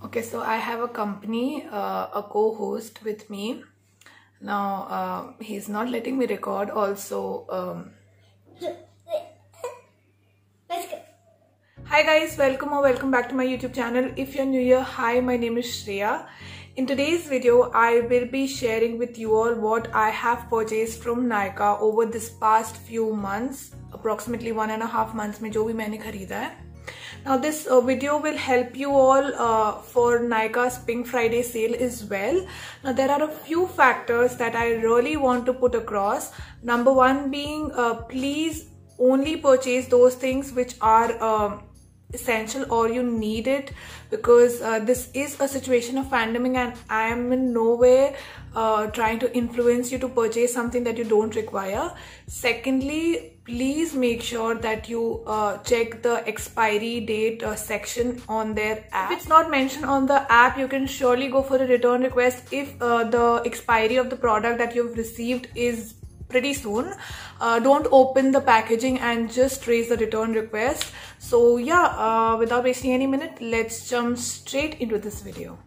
Okay, so I have a company, a co-host with me. Now, he's not letting me record also. Let's go. Hi guys, welcome back to my YouTube channel. If you're new here, hi, my name is Shreya. In today's video, I will be sharing with you all what I have purchased from Nykaa over this past few months, approximately 1.5 months में जो भी मैंने खरीदा है. Now this video will help you all for Nykaa's Pink Friday sale as well. Now there are a few factors that I really want to put across. Number one being please only purchase those things which are essential or you need it, because this is a situation of pandemic and I am in no way trying to influence you to purchase something that you don't require. Secondly, please make sure that you check the expiry date section on their app. If it's not mentioned on the app, you can surely go for a return request if the expiry of the product that you've received is pretty soon. Don't open the packaging and just raise the return request. So yeah, without wasting any minute, let's jump straight into this video.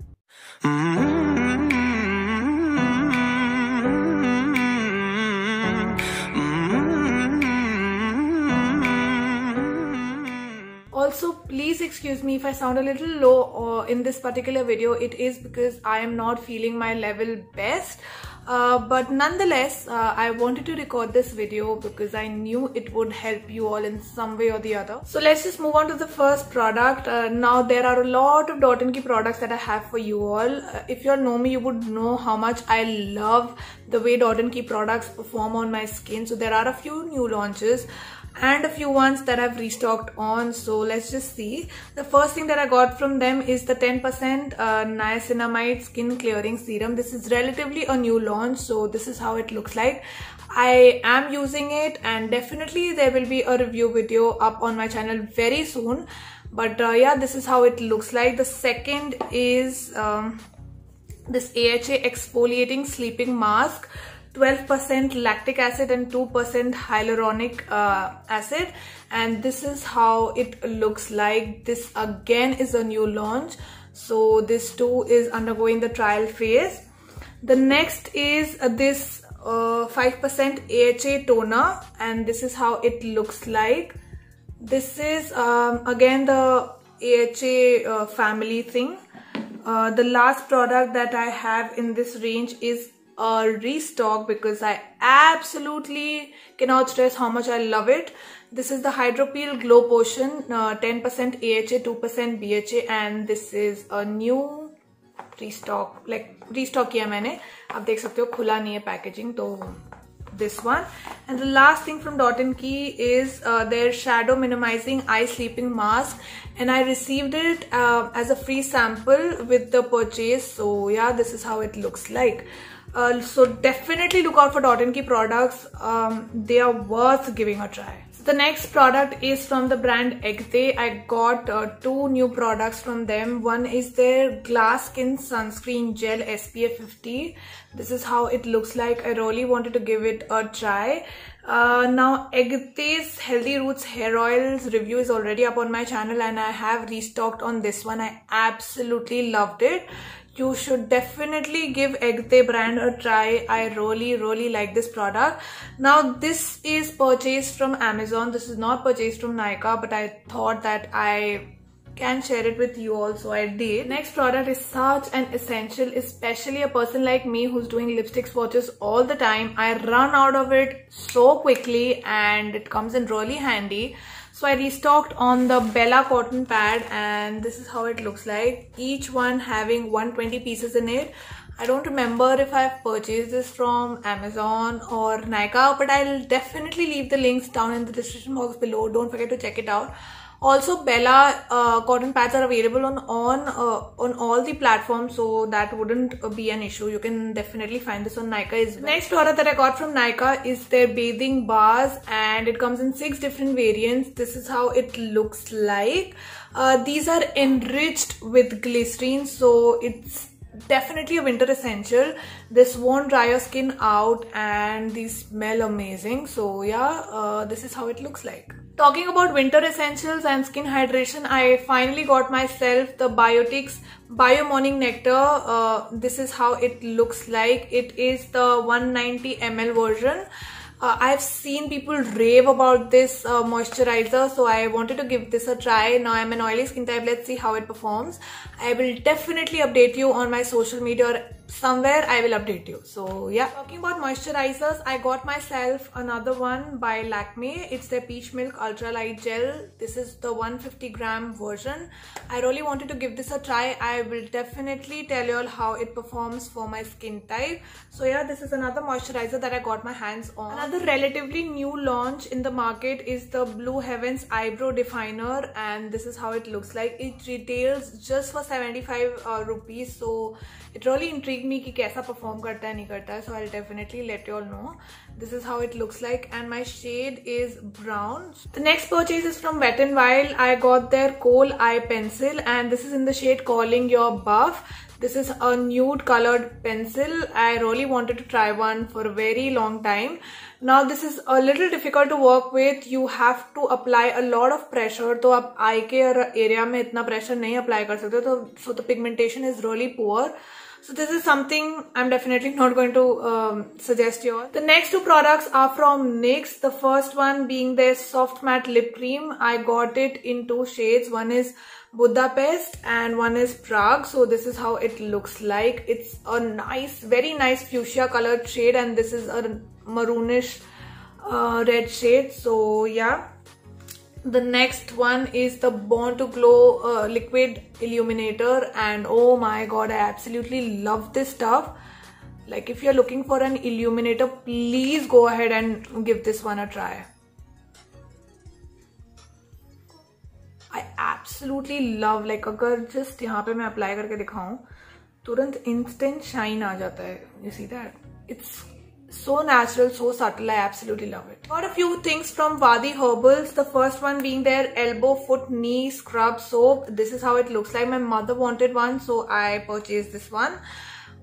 Also, please excuse me if I sound a little low in this particular video. It is because I am not feeling my level best. But nonetheless, I wanted to record this video because I knew it would help you all in some way or the other. So let's just move on to the first product. Now there are a lot of Dot & Key products that I have for you all. If you all know me, you would know how much I love the way Dot & Key products perform on my skin. So there are a few new launches and a few ones that I've restocked on. So let's just see. The first thing that I got from them is the 10% niacinamide skin clearing serum. This is relatively a new launch, so this is how it looks like. I am using it and definitely there will be a review video up on my channel very soon. But yeah, this is how it looks like. The second is this AHA exfoliating sleeping mask. 12% lactic acid and 2% hyaluronic acid, and this is how it looks like. This again is a new launch, so this too is undergoing the trial phase. The next is this 5% AHA toner, and this is how it looks like. This is again the AHA family thing. The last product that I have in this range is a restock because I absolutely cannot stress how much I love it. This is the Hydro Peel Glow Potion, 10% AHA, 2% BHA, and this is a new restock. Like restock किया मैंने, आप देख सकते हो खुला नहीं है packaging, तो this one. And the last thing from Dot & Key is their shadow minimizing eye sleeping mask, and I received it as a free sample with the purchase. So yeah, this is how it looks like. So definitely look out for Dot & Key products. They are worth giving a try. So the next product is from the brand Egde. I got two new products from them. One is their Glass Skin Sunscreen Gel SPF 50. This is how it looks like. I really wanted to give it a try. Now Egde's Healthy Roots Hair Oils review is already up on my channel and I have restocked on this one. I absolutely loved it. You should definitely give Egde brand a try. I really like this product. Now this is purchased from Amazon. This is not purchased from Nykaa, but I thought that I can share it with you all, so I did. Next product is such an essential, especially a person like me who's doing lipstick swatches all the time. I run out of it so quickly and it comes in really handy. So I restocked on the Bella cotton pad and this is how it looks like. Each one having 120 pieces in it. I don't remember if I've purchased this from Amazon or Nykaa, but I'll definitely leave the links down in the description box below. Don't forget to check it out. Also, Bella cotton pads are available on all the platforms, so that wouldn't be an issue. You can definitely find this on Nykaa as well. Next product that I got from Nykaa is their bathing bars, and it comes in 6 different variants. This is how it looks like. These are enriched with glycerine, so it's definitely a winter essential. This won't dry your skin out and these smell amazing. So yeah, this is how it looks like. Talking about winter essentials and skin hydration, I finally got myself the Biotics Bio Morning Nectar. This is how it looks like. It is the 190 ml version. I've seen people rave about this moisturizer, so I wanted to give this a try. Now I'm an oily skin type, let's see how it performs. I will definitely update you on my social media, or somewhere I will update you. So yeah, talking about moisturizers, I got myself another one by Lakme. It's the Peach Milk Ultra Light Gel. This is the 150 gram version. I really wanted to give this a try. I will definitely tell you all how it performs for my skin type. So yeah, this is another moisturizer that I got my hands on. Another relatively new launch in the market is the Blue Heavens Eyebrow Definer, and this is how it looks like. It retails just for 75 rupees. So it really intrigued me कि कैसा perform करता है नहीं करता है. So I'll definitely let you all know. This is how it looks like, and my shade is brown. The next purchase is from Wet n Wild. I got their Kohl Eye Pencil, and this is in the shade Calling Your Buff. This is a nude colored pencil. I really wanted to try one for a very long time. Now this is a little difficult to work with. You have to apply a lot of pressure. तो आप eye के area में इतना pressure नहीं apply कर सकते. So the pigmentation is really poor. So this is something I'm definitely not going to suggest you all. The next two products are from NYX. The first one being their Soft Matte Lip Cream. I got it in two shades. One is Budapest and one is Prague. So this is how it looks like. It's a nice, very nice fuchsia colored shade, and this is a maroonish red shade. So yeah. The next one is the Born to Glow liquid illuminator, and oh my god, I absolutely love this stuff. Like, if you're looking for an illuminator, please go ahead and give this one a try. I absolutely love, like, अगर just यहाँ पे मैं apply करके दिखाऊं, तुरंत instant shine आ जाता है. You see that? It's so natural, so subtle. I absolutely love it. Got a few things from Wadi Herbals. The first one being their elbow, foot, knee scrub soap. This is how it looks like. My mother wanted one, so I purchased this one.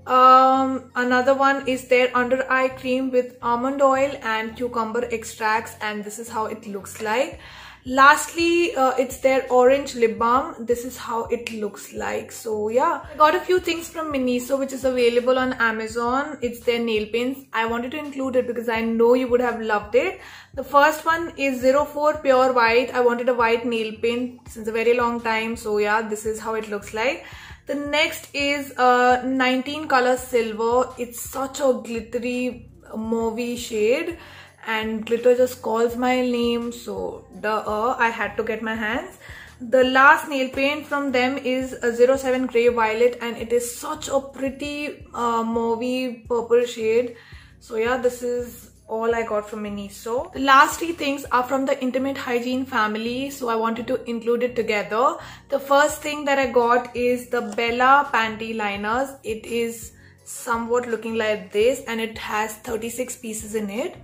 Another one is their under eye cream with almond oil and cucumber extracts, and this is how it looks like. Lastly, it's their orange lip balm. This is how it looks like. So yeah, I got a few things from Miniso, which is available on Amazon. It's their nail paints. I wanted to include it because I know you would have loved it. The first one is 04 Pure White. I wanted a white nail paint since a very long time. So yeah, this is how it looks like. The next is 19 Color Silver. It's such a glittery mauvey shade, and glitter just calls my name, so I had to get my hands. The last nail paint from them is a 07 Grey Violet, and it is such a pretty mauvey purple shade. So yeah, this is all I got from Miniso. The last three things are from the Intimate Hygiene family, so I wanted to include it together. The first thing that I got is the Bella Panty Liners. It is somewhat looking like this, and it has 36 pieces in it.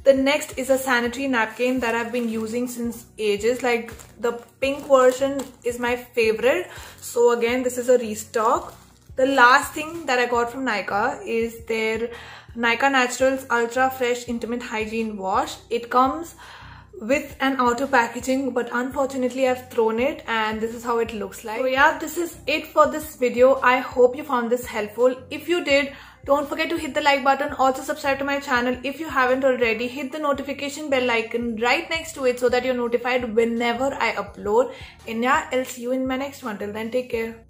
The next is a sanitary napkin that I've been using since ages. Like, the pink version is my favorite, so again this is a restock. The last thing that I got from Nykaa is their Nykaa Naturals Ultra Fresh Intimate Hygiene Wash. It comes with an outer packaging, but unfortunately I've thrown it, and this is how it looks like. So yeah, this is it for this video. I hope you found this helpful. If you did, don't forget to hit the like button. Also subscribe to my channel if you haven't already. Hit the notification bell icon right next to it so that you're notified whenever I upload. And yeah, I'll see you in my next one. Till then, take care.